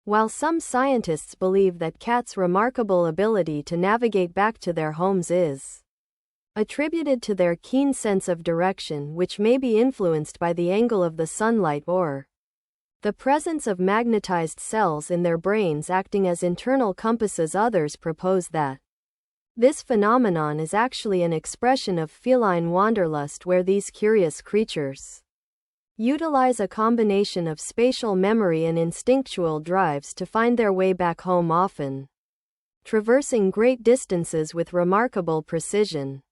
While some scientists believe that cats' remarkable ability to navigate back to their homes is attributed to their keen sense of direction, which may be influenced by the angle of the sunlight or the presence of magnetized cells in their brains acting as internal compasses, others propose that this phenomenon is actually an expression of feline wanderlust, where these curious creatures utilize a combination of spatial memory and instinctual drives to find their way back home, often traversing great distances with remarkable precision.